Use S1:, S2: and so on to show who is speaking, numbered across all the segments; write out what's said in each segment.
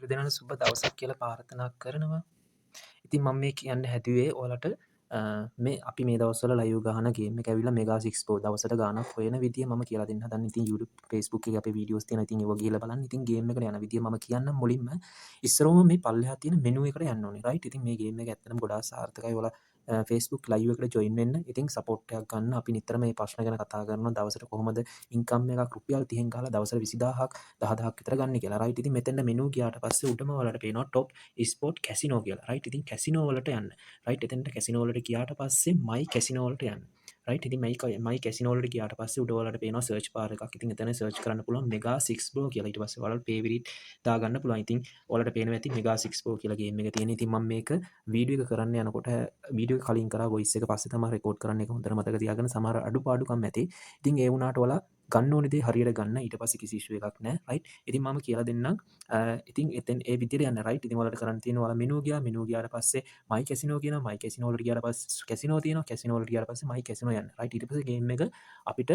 S1: සියලු දෙනාට සුබ දවසක් කියලා ප්‍රාර්ථනා කරනවා. ඉතින් මම මේ කියන්න හැදුවේ ඔයාලට මේ අපි මේ දවස්වල ලයිව් ගහන ගේම් එක ඇවිල්ලා මෙගා 6 ප්‍රෝ දවසට ගාණක් හොයන විදිය මම කියලා දෙන්න හදන්නේ. ඉතින් YouTube Facebook එකේ අපේ වීඩියෝස් තියෙනවා. ඉතින් ඒව ගිහලා බලන්න. ඉතින් ගේම් එකට යන විදිය මම කියන්නම් මුලින්ම. ඉස්සරවම මේ පල්ලෙහා තියෙන මෙනු එකට යන්න ඕනේ. රයිට්. ඉතින් මේ ගේම් එක ඇත්තටම ගොඩාක් සාර්ථකයි. ඔයාලා Facebook ලයිව් එකට ජොයින් වෙන්න. ඉතින් සපෝට් එකක් ගන්න. අපි නිතර මේ ප්‍රශ්න ගැන කතා කරනවා. දවසට කොහොමද ඉන්කම් එකක් රුපියල් 30න් ගහලා දවසට 20000ක් 10000ක් විතර ගන්න කියලා. රයිට්. ඉතින් මෙතෙන්ට මෙනු ගියාට පස්සේ උඩම ඔයාලට පේනවා top ස්පෝට් කැසිනෝ කියලා. රයිට්. ඉතින් කැසිනෝ වලට යන්න. රයිට්. එතෙන්ට කැසිනෝ වලට ගියාට පස්සේ මයි කැසිනෝ වලට යන්න. රයිට්. ඉතින් මයි කැසිනෝ වලට ගියාට පස්සේ උඩ ඔයාලට පේනවා සර්ච් බාර් එකක්. ඉතින් එතන සර්ච් කරන්න පුළුවන් මෙගා 6 ප්‍රෝ කියලා. ඊට පස්සේ ඔයාලට පේ විරිට් දාගන්න පුළුවන්. ඉතින් ඔයාලට පේනවා ඇති මෙගා 6 ප්‍රෝ කියලා ගේම් එක තියෙන. ඉතින් මම මේක වීඩියෝ එක කරන්න යනකොට වීඩියෝ එක කලින් කරා වොයිස් එක පස්සේ තමයි රෙකෝඩ් කරන්න එක හොඳට මතක තියාගන්න. සමහර අඩුපාඩුකම් ඇති. ඉතින් ඒ වුණාට ඔයාලා ගන්න ඕනේ දේ හරියට ගන්න. ඊට පස්සේ කිසි ඉෂුව එකක් නැහැ. රයිට්. ඉතින් මම කියලා දෙන්නම්. ඉතින් එතෙන් ඒ විදිහට යන්න. රයිට්. ඉතින් ඔයාලට කරන්න තියෙනවා ඔයාලා මෙනු ගියාට පස්සේ මයි කැසිනෝ කියනවා. මයි කැසිනෝ වලට ගියාට පස්සේ කැසිනෝ තියෙනවා. කැසිනෝ වලට ගියාට පස්සේ මයි කැසිනෝ යන්න. රයිට්. ඊට පස්සේ ගේම් එක අපිට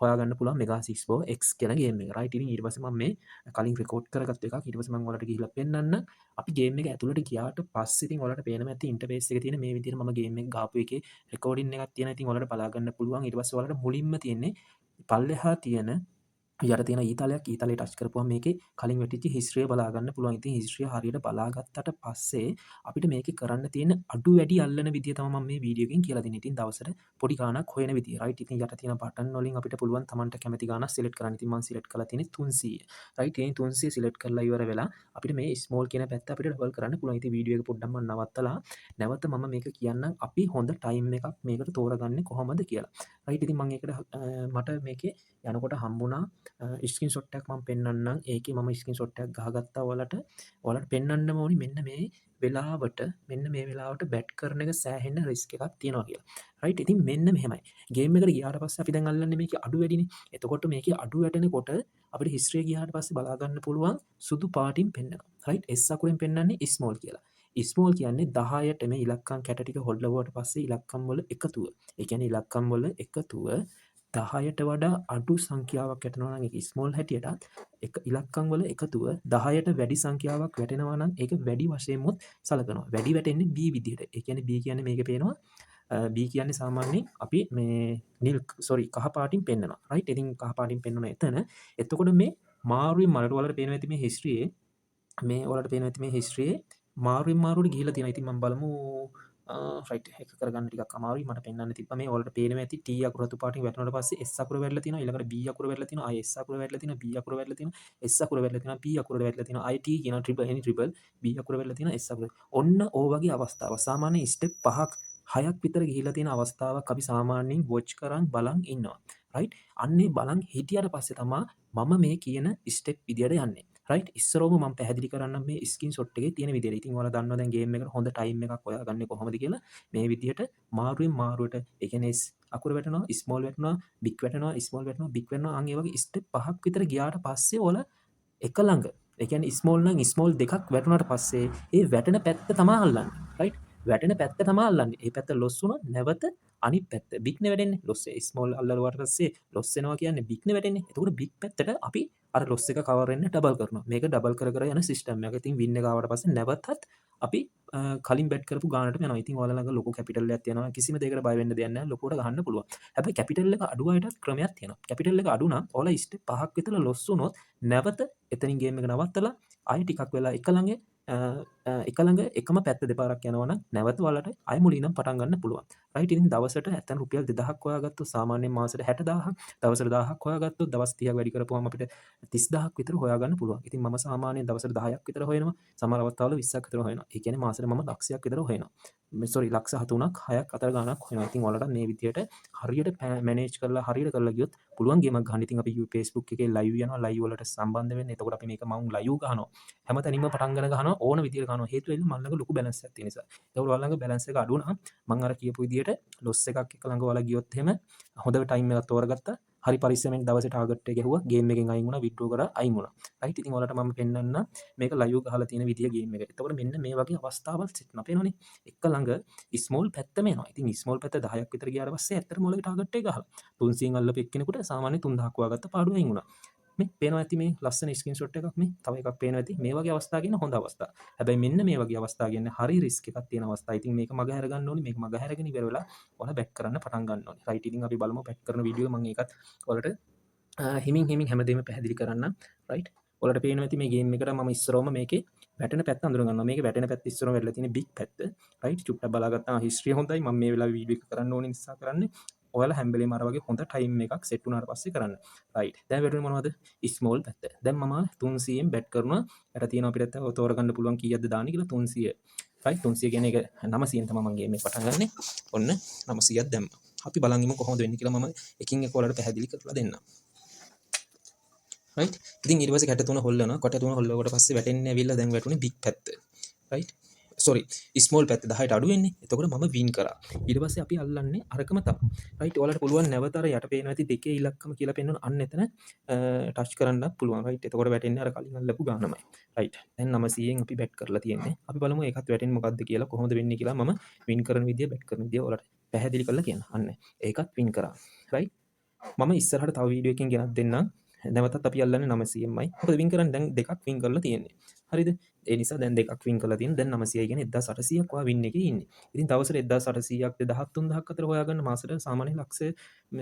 S1: හොයාගන්න පුළුවන් මෙගා 6 ප්‍රෝ X කියන ගේම් එක. රයිට්. ඉතින් ඊට පස්සේ මම මේ කලින් රෙකෝඩ් කරගත්ත එකක්. ඊට පස්සේ මම ඔයාලට ගිහිල්ලා පෙන්නන්න. අපි ගේම් එක ඇතුළට ගියාට පස්සේ ඉතින් ඔයාලට පේනවා ඇති ඉන්ටර්ෆේස් එකේ තියෙන මේ විදිහට මම ගේම් එක ගාපු එකේ රෙකෝඩින් එකක් තියෙනවා. ඉතින් ඔයාලට බලා ගන්න පුළුවන්. ඊට පස්සේ ඔයාලට මුලින්ම තියෙන්නේ පල්ලෙහා තියෙන යට තියෙන ඊතලයක් ඊතලේ ටච් කරපුවම මේකේ කලින් වැටිච්ච හිස්ටරිය බලා ගන්න පුළුවන්. ඉතින් හිස්ටරිය හරියට බලාගත්තට පස්සේ අපිට මේකේ කරන්න තියෙන අඩු වැඩි අල්ලන විදිය තමයි මම මේ වීඩියෝ එකෙන් කියලා දෙන්නේ. ඉතින් දවසට පොඩි ගාණක් හොයන විදිය. රයිට්. ඉතින් යට තියෙන බටන් වලින් අපිට පුළුවන් Tamanට කැමති ගාණක් සිලෙක්ට් කරන්න. ඉතින් මම සිලෙක්ට් කරලා තියෙන්නේ 300. රයිට්. ඉතින් 300 සිලෙක්ට් කරලා ඉවර වෙලා අපිට මේ ස්මෝල් කියන පැත්ත අපිට ඩබල් කරන්න පුළුවන්. ඉතින් වීඩියෝ එක පොඩ්ඩක් මම නවත්තලා නැවත මම මේක කියන්නම් අපි හොඳ ටයිම් එකක් මේකට තෝරගන්නේ කොහොමද කියලා. රයිට්. ඉතින් මම ඒකට මට මේකේ යනකොට හම්බුණා ස්ක්‍රීන් ෂොට් එකක් මම පෙන්වන්නම්. ඒකේ මම ස්ක්‍රීන් ෂොට් එකක් ගහගත්තා ඔයාලට පෙන්වන්නම ඕනි මෙන්න මේ වෙලාවට බැට් කරන එක සෑහෙන රිස්ක් එකක් තියෙනවා කියලා. රයිට්. ඉතින් මෙන්න මෙහෙමයි. ගේම් එකට ගියාට පස්සේ අපි දැන් අල්ලන්නේ මේකේ අඩු වැඩිනේ. එතකොට මේකේ අඩු වැටෙනකොට අපිට හිස්ටරිය ගියාට පස්සේ බලා ගන්න පුළුවන් සුදු පාටින් පෙන්වනවා. රයිට්. S අකුරෙන් පෙන්වන්නේ ස්මෝල් කියලා. ස්මෝල් කියන්නේ 10ට මේ ඉලක්කම් කැට ටික හොල්ලුවාට පස්සේ ඉලක්කම් වල එකතුව. ඒ කියන්නේ ඉලක්කම් වල එකතුව 10ට වඩා අඩු සංඛ්‍යාවක් වැටෙනවා නම් ඒක ස්මෝල් හැටියටත් එක ඉලක්කම් වල එකතුව 10ට වැඩි සංඛ්‍යාවක් වැටෙනවා නම් ඒක වැඩි වශයෙන්මුත් සලකනවා. වැඩි වැටෙන්නේ B විදිහට. ඒ කියන්නේ B කියන්නේ මේකේ පේනවා B කියන්නේ සාමාන්‍යයෙන් අපි මේ කහ පාටින් පෙන්නනවා. රයිට්. ඉතින් කහ පාටින් පෙන්වන එතන එතකොට මේ මාරුවෙන් මාරුවට ඔයාලට පේනවා ඇති මේ හිස්ටරියේ මාරුවෙන් මාරුවට ගිහිලා තියෙනවා. ඉතින් මම බලමු රයිට් එක කරගන්න ටිකක් අමාරුයි මට පෙන්වන්න තිබ්බා මේ ඔයාලට පේනවා ඇති T අකුර රතු පාටින් වැටුණාට පස්සේ S අකුර වැටලා තියෙනවා ඊළඟට B අකුර වැටලා තියෙනවා ආයි S අකුර වැටලා තියෙනවා B අකුර වැටලා තියෙනවා S අකුර වැටලා තියෙනවා P අකුර වැටලා තියෙනවා ආයි T කියන ට්‍රිපල් B අකුර වැටලා තියෙනවා S අකුර ඔන්න ඕ වගේ අවස්ථාවක් සාමාන්‍යයෙන් ස්ටෙප් 5ක් 6ක් විතර ගිහිලා තියෙන අවස්ථාවක් අපි සාමාන්‍යයෙන් වොච් කරන් බලන් ඉන්නවා රයිට් අන්නේ බලන් හිටියට පස්සේ තමයි මම මේ කියන ස්ටෙප් විදියට යන්නේ රයිට් ඉස්සරෝම මම පැහැදිලි කරන්නම් මේ ස්ක්‍රීන් ෂොට් එකේ තියෙන විදියට. ඉතින් ඔයාලා දන්නවා දැන් ගේම් එකට හොඳ ටයිම් එකක් හොයාගන්නේ කොහොමද කියලා. මේ විදියට මාරුවෙන් මාරුවට ඒ කියන්නේ අකුර වැටෙනවා, ස්මෝල් වැටෙනවා, බිග් වැටෙනවා, ස්මෝල් වැටෙනවා, බිග් වැටෙනවා. අන් ඒ වගේ ස්ටෙප් 5ක් විතර ගියාට පස්සේ ඔයාලා එක ළඟ ඒ කියන්නේ ස්මෝල් නම් ස්මෝල් දෙකක් වැටුණාට පස්සේ ඒ වැටෙන පැත්ත තමයි අල්ලන්නේ. රයිට්? වැටෙන පැත්ත තමයි අල්ලන්නේ. ඒ පැත්ත ලොස් වුණොත් නැවත අනිත් පැත්ත බිග් නේ වැටෙන්නේ. ලොස් ස්මෝල් අල්ලුවාට පස්සේ ලොස් වෙනවා කියන්නේ බිග් නේ වැටෙන්නේ. එතකොට බිග් පැත්තට අපි අර ලොස් එක කවර් වෙන්න ඩබල් කරනවා. මේක ඩබල් කර කර යන සිස්ටම් එකක්. ඉතින් වින් එක ආවට පස්සේ නැවතත් අපි කලින් බැට් කරපු ගානට යනවා. ඉතින් ඔයාලා ළඟ ලොකු කැපිටල් එකක් තියෙනවා. කිසිම දෙයකට බය වෙන්න දෙයක් නැහැ. ලොකුවට ගහන්න පුළුවන්. හැබැයි කැපිටල් එක අඩු අයටත් ක්‍රමයක් තියෙනවා. කැපිටල් එක අඩු නම් ඔයාලා ස්ටෙප් 5ක් විතර ලොස් වුණොත් නැවත එතනින් ගේම් එක නවත්තලා ආයෙ ටිකක් වෙලා එක ළඟ එකම පැත්ත දෙපාරක් යනවා නම් නැවත ඔයාලට ආයෙ මුලින් ඉඳන් පටන් ගන්න පුළුවන්. රයිට්. ඉතින් දවසට නැත්තම් රුපියල් 2000ක් හොයාගත්තොත් සාමාන්‍යයෙන් මාසෙට 60000ක් දවසට 1000ක් හොයාගත්තොත් දවස් 30ක් වැඩි කරපුවම අපිට 30000ක් විතර හොයාගන්න පුළුවන්. ඉතින් මම සාමාන්‍යයෙන් දවසට 10ක් විතර හොයනවා. සමහර අවස්ථාවල 20ක් විතර හොයනවා. ඒ කියන්නේ මාසෙට මම ලක්ෂයක් විතර හොයනවා. ලක්ෂ 3ක් 6ක් අතර ගාණක් හොයනවා. ඉතින් ඔයාලට මේ විදියට හරියට මැනේජ් කරලා හරියට කරලා ගියොත් පුළුවන් ගේමක් ගන්න. ඉතින් අපි Facebook එකේ ලයිව් යනවා. ලයිව් වලට සම්බන්ධ වෙන්න. එතකොට අපි මේක මම ලයිව් ගහනවා. හැමතැනින්ම පටන් ගන්නවා ඕන විදියට ගන්නවා. හේතුව එන්නේ මම ළඟ ලොකු බැලන්ස් එකක් තියෙන නිසා. ඒකෝර ඔයාලා ළඟ බැලන්ස් එක අඩු නම් මම අර කියපු විදියට ලොස් එකක් එක ළඟ ඔයාලා ගියොත් එහෙම හොඳ ටයිම් එකක් තෝරගත්තා. හරි පරිස්සමෙන් දවසේ ටාගට් එක ගැහුවා. ගේම් එකෙන් අයින් වුණා. විත්ඩ්‍රෝ කරා අයින් වුණා. රයිට්. ඉතින් ඔයාලට මම පෙන්නන්න මේක ලයිව් ගහලා තියෙන විදිය ගේම් එක. එතකොට මෙන්න මේ වගේ අවස්ථාවල් සිටිනවා. පේනවනේ. එක ළඟ ස්මෝල් පැත්තම එනවා. ඉතින් ස්මෝල් පැත්ත 10ක් විතර ගියාට පස්සේ ඇත්තටම ඔයාලගේ ටාගට් එක ගහලා 300න් අල්ලපු එක්කෙනෙකුට සාමාන්‍ය 3000ක් වගත්ත පාඩුව අයින් වුණා. මේ පේනවා ඇති මේ ලස්සන ස්ක්‍රීන්ෂොට් එකක් මේ තව එකක් පේනවා ඇති මේ වගේ අවස්ථා කියන හොඳ අවස්ථා. හැබැයි මෙන්න මේ වගේ අවස්ථා කියන්නේ හරි රිස්ක් එකක් තියෙන අවස්ථා. ඉතින් මේක මග හැර ගන්න ඕනේ. මේක මග හැරගෙන ඉවර වෙලා ඔයාලා බැට් කරන්න පටන් ගන්න ඕනේ. රයිට්. ඉතින් අපි බලමු බැට් කරන වීඩියෝ මම ඒකත් ඔයාලට හිමින් හැමදේම පැහැදිලි කරන්න. රයිට්. ඔයාලට පේනවා ඇති මේ ගේම් එකට මම ඉස්සරවම මේකේ වැටෙන පැත්ත අඳුර ගන්නවා. මේකේ වැටෙන පැත්ත ඉස්සරවම වෙලා තියෙන බිග් පැත්ත. රයිට්. චුට්ටක් බලාගත්තා හිස්ට්‍රිය හොඳයි. මම මේ වෙලාවේ වීඩියෝ එක කරන්න ඕනේ නිසා කරන්නේ. ඔයාලා හැම වෙලේම අර වගේ හොඳ ටයිම් එකක් සෙට් වුණාට පස්සේ කරන්න. රයිට්. දැන් වැටුනේ මොනවද? ස්මෝල් පැත්ත. දැන් මම 300ෙන් බැට් කරනවා. යට තියෙනවා අපිට තෝරගන්න පුළුවන් කීයක්ද දාන්නේ කියලා 300. රයිට්. 300 කියන්නේ ඒක 900ෙන් තමයි මම ගේම් එක පටන් ගන්නෙ. ඔන්න 900ක් දැම්මා. අපි බලන් ඉමු කොහොමද වෙන්නේ කියලා මම එකින් එක ඔයාලට පැහැදිලි කරලා දෙන්නම්. රයිට්. ඉතින් ඊට පස්සේ කැට තුන හොල්ලනවා. කොට තුන හොල්ලුවට පස්සේ වැටෙන්නේ ඇවිල්ලා දැන් වැටුනේ බිග් පැත්ත. රයිට්. සොරි ස්මෝල් පැත්ත 10ට අඩු වෙන්නේ. එතකොට මම වින් කරා. ඊට පස්සේ අපි අල්ලන්නේ අරකම තමයි. රයිට්. ඔයාලට පුළුවන් නැවත අර යට පේනවා ඇති දෙකේ ඉලක්කම කියලා පෙන්වන අන්න එතන ටච් කරන්න පුළුවන්. රයිට්. එතකොට වැටෙන්නේ අර කලින් අල්ලපු ගානමයි. රයිට්. දැන් 900ෙන් අපි බැට් කරලා තියෙන්නේ. අපි බලමු ඒකත් වැටෙන්නේ මොකද්ද කියලා කොහොමද වෙන්නේ කියලා මම වින් කරන විදිය බැට් කරන විදිය ඔයාලට පැහැදිලි කරලා කියන්න. අන්න ඒකත් වින් කරා. රයිට්. මම ඉස්සරහට තව වීඩියෝ එකකින් ගෙනත් දෙන්නම්. නැවතත් අපි අල්ලන්නේ 900යි. මොකද වින් කරන්නේ දැන් දෙකක් වින් කරලා තියෙන්නේ. හරිද? ඒ නිසා දැන් දෙකක් වින් කරලා තියෙන. දැන් 900යි කියන්නේ 1800ක් ඔයා වින් එකේ ඉන්නේ. ඉතින් දවසට 1800ක් 2000 3000ක් අතර හොයාගන්න මාසෙට සාමාන්‍ය ලක්ෂ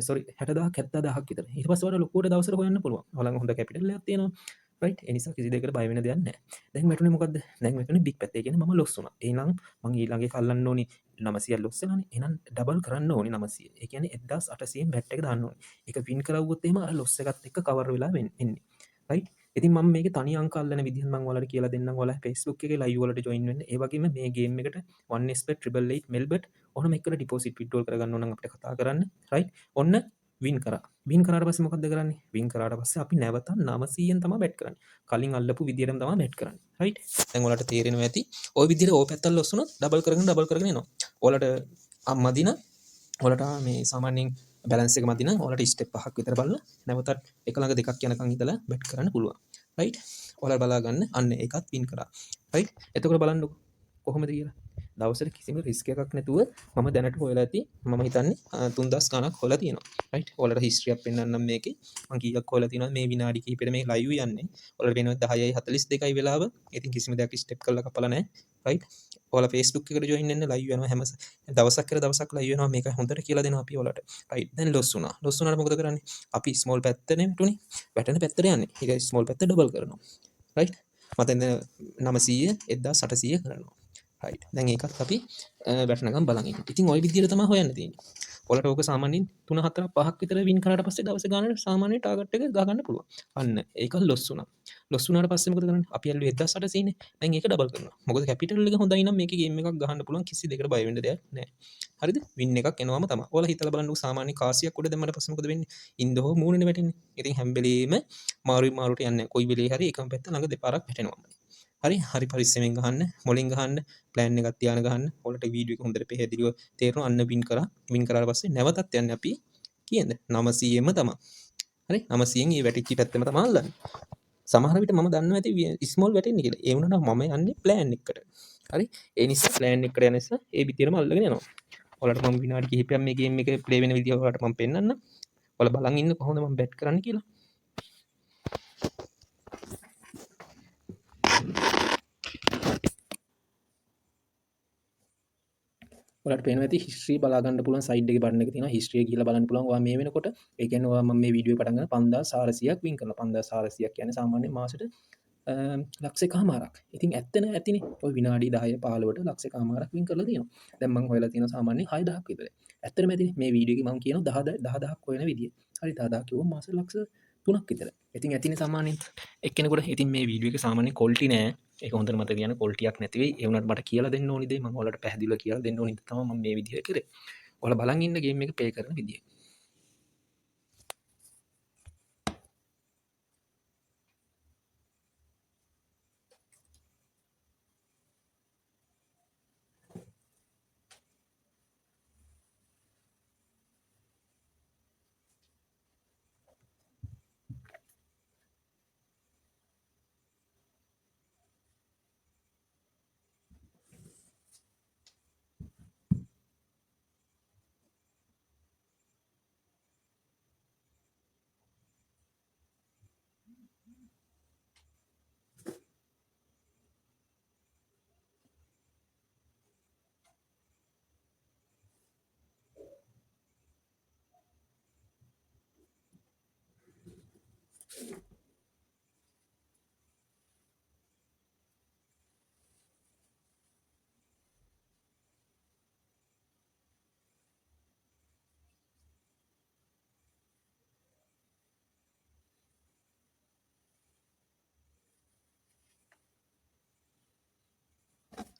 S1: සෝරි 60000ක් 70000ක් විතර. ඊට පස්සේ ඔයාලා ලොකුවට දවසට හොයන්න පුළුවන්. ඔයාලගේ හොඳ කැපිටල් එකක් තියෙනවා. රයිට්. ඒ නිසා කිසි දෙයකට බය වෙන දෙයක් නැහැ. දැන් වැටුනේ මොකද්ද? දැන් වැටුනේ බිග් පැත්තේ. ඒ කියන්නේ මම ලොස් වුණා. එහෙනම් මම ඊළඟ එක අල්ලන්න ඕනි 900 ලොස් වෙනානේ. එහෙනම් ඩබල් කරන්න ඕනි 900. ඒ කියන්නේ 1800න් බැට් එක දාන්න ඕනි. ඒක වින් කරවුවොත් එහෙම අර ලොස් එකත් එක්ක කවර් වෙලා එන්නේ. රයිට්. ඉතින් මම මේකේ තනි අංක අල්ලන විදිහ මම ඔයාලට කියලා දෙන්නම්. ඔයාලා Facebook එකේ live වලට join වෙන්න. ඒ වගේම මේ game එකට 1xbet 888 melbet ඔහොම එක්කලා deposit withdrawal කරගන්න ඕන නම් අපිට කතා කරන්න. රයිට්. ඔන්න වින් කරා. වින් කරාට පස්සේ මොකද්ද කරන්නේ? වින් කරාට පස්සේ අපි නැවත 900ෙන් තමයි බැට් කරන්නේ. කලින් අල්ලපු විදිහටම තමයි බැට් කරන්නේ. රයිට්. දැන් ඔයාලට තේරෙනවා ඇති. ওই විදිහට ඕ පැත්තල් ලොස් වුණොත් ඩබල් කරගෙන එනවා. ඔයාලට මදින ඔයාලට මේ සාමාන්‍යයෙන් බැලන්ස් එක මදින ඔයාලට ස්ටෙප් පහක් විතර බලලා නැවතත් එක ළඟ දෙකක් යනකම් ඉඳලා බැට් කරන්න පුළුවන්. රයිට්. ඔයාලා බලා ගන්න අන්න ඒකත් වින් කරා. රයිට්. එතකොට බලන්නකො කොහොමද කියලා. දවසට කිසිම රිස්ක් එකක් නැතුව මම දැනට හොයලා ඇති. මම හිතන්නේ 3000 ගණක් හොයලා තියෙනවා. රයිට්. ඔයාලට හිස්ටරි එකක් පෙන්නන්නම් මේකේ. මම කීයක් හොයලා තියෙනවද මේ විනාඩි කිහිපෙට මේ ලයිව් යන්නේ. ඔයාලට වෙනවා 10:42යි වෙලාව. ඉතින් කිසිම දෙයක් ස්ටෙප් කරලා කපලා නැහැ. රයිට්. ඔයාලා Facebook එකට join වෙන්න ලයිව් යනවා හැම දවසක් කර දවසක් ලයිව් වෙනවා. මේක හොඳට කියලා දෙනවා අපි ඔයාලට. රයිට්. දැන් ලොස් වුණා. ලොස් වුණාට මොකද කරන්නේ? අපි ස්මෝල් පැත්තනේ වැටුනේ. වැටෙන පැත්තට යන්නේ. ඒක ස්මෝල් පැත්ත ඩබල් කරනවා. රයිට්. මතෙන් 900 1800 කරනවා. රයිට්. දැන් ඒකත් අපි වැටෙනකම් බලන් ඉන්න. ඉතින් ওই විදිහට තමයි හොයන්න තියෙන්නේ. ඔයාලට ඕක සාමාන්‍යයෙන් 3 4 5ක් විතර වින් කරාට පස්සේ දවස් ගානට සාමාන්‍ය ටාගට් එක ගහ ගන්න පුළුවන්. අන්න ඒක ලොස් වුණා. ලොස් වුණාට පස්සේ මොකද කරන්නේ? අපි ඇල්ලුවේ 1800 නේ. දැන් ඒක ඩබල් කරනවා. මොකද කැපිටල් එක හොඳයි නම් මේකේ ගේම් එකක් ගහන්න පුළුවන්. කිසි දෙයකට බය වෙන්න දෙයක් නැහැ. හරිද? වින් එකක් එනවාම තමයි. ඔයාලා හිතලා බලන්න සාමාන්‍ය කාසියක් උඩ දැම්මට පස්සේ මොකද වෙන්නේ? ඉන්දෝ මූණනේ වැටෙන්නේ. ඉතින් හැම වෙලේම මාරුට යන්නේ. කොයි වෙලේ හරි එකම පැත්ත ළඟ දෙපාරක් වැටෙනවා. හරි පරිස්සමෙන් ගහන්න, මොලෙන් ගහන්න, ප්ලෑන් එකක් තියාගෙන ගහන්න. ඔයාලට වීඩියෝ එක හොඳට පැහැදිලිව තේරෙනවා. අන්න වින් කරා. වින් කරාට පස්සේ නැවතත් යන්නේ අපි කීයද? 900ෙම තමයි. හරි 900ෙන් මේ වැටිච්ච පැත්තම තමයි අල්ලන්නේ. සමහර විට මම දන්නවා ඇති ස්මෝල් වැටෙන්නේ කියලා. ඒ වුණාට මම යන්නේ ප්ලෑන් එකකට. හරි? ඒ නිසා ප්ලෑන් එකට යන නිසා ඒ විදිහටම අල්ලගෙන යනවා. ඔයාලට මම විනාඩි කිහිපයක් මේ ගේම් එක ප්ලේ වෙන විදිහ ඔයාලට මම පෙන්නන්නම්. ඔයාලා බලන් ඉන්න කොහොමද මම බැට් කරන්න කියලා. ඔයාලට පේනවා ඇති හිස්ටරි බලා ගන්න පුළුවන් සයිඩ් එකේ බටන් එක තියෙනවා. හිස්ටරි එක ගිහලා බලන්න පුළුවන්. ඔයා මේ වෙනකොට ඒ කියන්නේ ඔයා මම මේ වීඩියෝ පටන් ගන්න 5400ක් වින් කරලා 5400ක් කියන්නේ සාමාන්‍ය මාසෙට ලක්ෂයකමාරක්. ඉතින් ඇත්තන ඇතිනේ. ඔය විනාඩි 10 15ට ලක්ෂයකමාරක් වින් කරලා තියෙනවා. දැන් මම හොයලා තියෙනවා සාමාන්‍ය 6000ක් විතර. ඇත්තටම ඇතිනේ. මේ වීඩියෝ එකේ මම කියනවා 10000ක් හොයන විදිය. හරි 10000ක් කිව්වම මාසෙ ලක්ෂ 3ක් විතර. ඉතින් ඇතිනේ සාමාන්‍යයෙන් එක්කෙනෙකුට. ඉතින් මේ වීඩියෝ එක සාමාන්‍ය ක්වොලිටි නෑ. ඒක හොඳට මතක තියාගන්න ක්වොලිටියක් නැති වෙයි. ඒ වුණාට මට කියලා දෙන්න ඕනි දේ මම ඔයාලට පැහැදිලිව කියලා දෙන්න ඕනි තමයි මම මේ විදිහට කරේ. ඔයාලා බලන් ඉන්න ගේම් එක ප්ලේ කරන විදිය.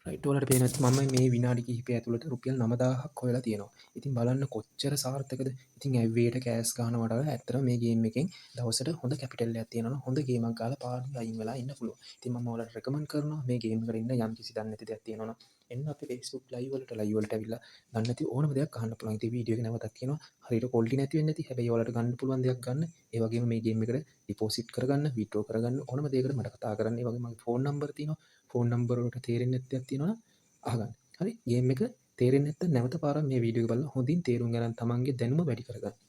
S1: රයිට් ඔයාලට පේනවා ඇති මම මේ විනාඩි කිහිපය ඇතුළත රුපියල් 9000ක් හොයලා තියෙනවා. ඉතින් බලන්න කොච්චර සාර්ථකද. ඉතින් ඇව්වේට කෑස් ගහනවට වඩා ඇත්තටම මේ ගේම් එකෙන් දවසට හොඳ කැපිටල් එකක් තියෙනවා. හොඳ ගේමක් ගහලා පාඩුවේ අයින් වෙලා ඉන්න පුළුවන්. ඉතින් මම ඔයාලට රෙකමන්ඩ් කරනවා මේ ගේම් එකට ඉන්න යම් කිසි දන්නේ නැති දෙයක් තියෙනවා නම් එන්න අපේ Facebook live වලට ඇවිල්ලා දන්නේ නැති ඕනම දෙයක් අහන්න පුළුවන්. ඉතින් වීඩියෝ එක නැවතත් කියනවා හරියට quality නැති වෙන්නේ නැති. හැබැයි ඔයාලට ගන්න පුළුවන් දෙයක් ගන්න. ඒ වගේම මේ ගේම් එකට ඩිපොසිට් කරගන්න, විත්ඩ්‍රෝ කරගන්න ඕනම දෙයකට මට කතා කරන්න. ඒ වගේම මගේ ෆෝන් නම්බර තියෙනවා. ෆෝන් නම්බර වලට තේරෙන්නේ නැති දෙයක් තියෙනවා නම් අහගන්න. හරි ගේම් එක තේරෙන්නේ නැත්නම් නැවත පාරක් මේ වීඩියෝ එක බලලා හොඳින් තේරුම් ගන්න තමන්ගේ දැනුම වැඩි කරගන්න.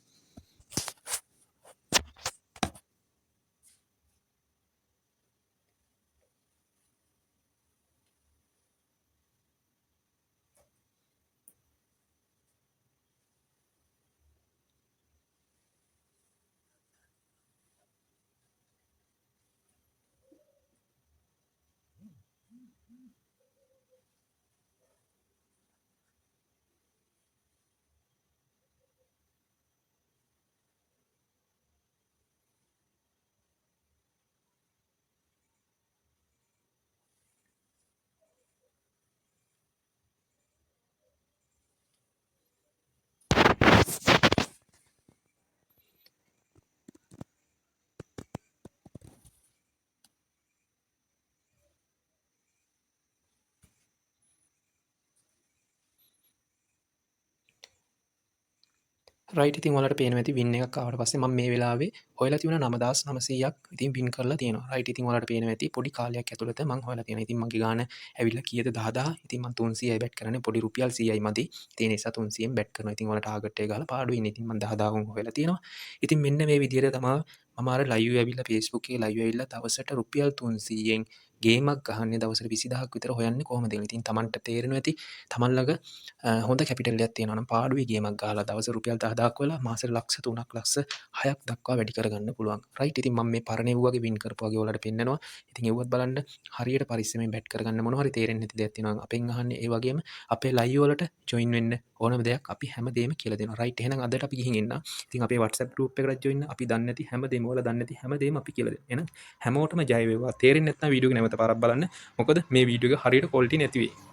S1: රයිට් ඉතින් ඔයාලට පේනවා ඇති වින් එකක් ආවට පස්සේ මම මේ වෙලාවේ හොයලා තියුණා 9900ක් ඉතින් වින් කරලා තියෙනවා. රයිට් ඉතින් ඔයාලට පේනවා ඇති පොඩි කාලයක් ඇතුළත මම හොයලා තියෙනවා. ඉතින් මගේ ගාන ඇවිල්ලා කීයද 10000. ඉතින් මම 300යි බැට් කරන්නේ පොඩි රුපියල් 100යි මදි. ඒ නිසා 300ෙන් බැට් කරනවා. ඉතින් ඔයාලා ටාගට් එක ගහලා පාඩුවේ ඉන්නේ. ඉතින් මම 10000 හොයලා තියෙනවා. ඉතින් මෙන්න මේ විදිහට තමයි මම අර ලයිව් ඇවිල්ලා Facebook එකේ ලයිව් ඇවිල්ලා දවසට රුපියල් 300ෙන් ගේමක් ගහන්නේ දවසට 20000ක් විතර හොයන්නේ කොහොමද කියලා. ඉතින් Tamanට තේරෙනවා ඇති Taman ළඟ හොඳ කැපිටල් එකක් තියෙනවා නම් පාඩුවේ ගේමක් ගහලා දවස් රුපියල් 10000ක් වෙලා මාසෙට ලක්ෂ 3ක් ලක්ෂ 6ක් දක්වා වැඩි කරගන්න පුළුවන්. රයිට්. ඉතින් මම මේ පරණ එව්වගේ වින් කරපු වගේ ඔයාලට පෙන්නනවා. ඉතින් එව්වත් බලන්න හරියට පරිස්සමෙන් බැට් කරගන්න මොනවා හරි තේරෙන්නේ නැති දෙයක් තියෙනවා අපෙන් අහන්නේ. ඒ වගේම අපේ ලයිව් වලට ජොයින් වෙන්න ඕනම දෙයක් අපි හැමදේම කියලා දෙනවා. රයිට්. එහෙනම් අදට අපි ගිහින් එන්න. ඉතින් අපේ WhatsApp group එකට ජොයින් අපි දන්නේ නැති හැමදේම ඔයාලා දන්නේ නැති හැමදේම අපි කියලා දෙනවා. එහෙනම් හැමෝටම ජය වේවා. තේරෙන්නේ නැත්නම් වීඩියෝ එක නැවත පාරක් බලන්න. මොකද මේ වීඩියෝ එක හරියට quality නැති වෙයි.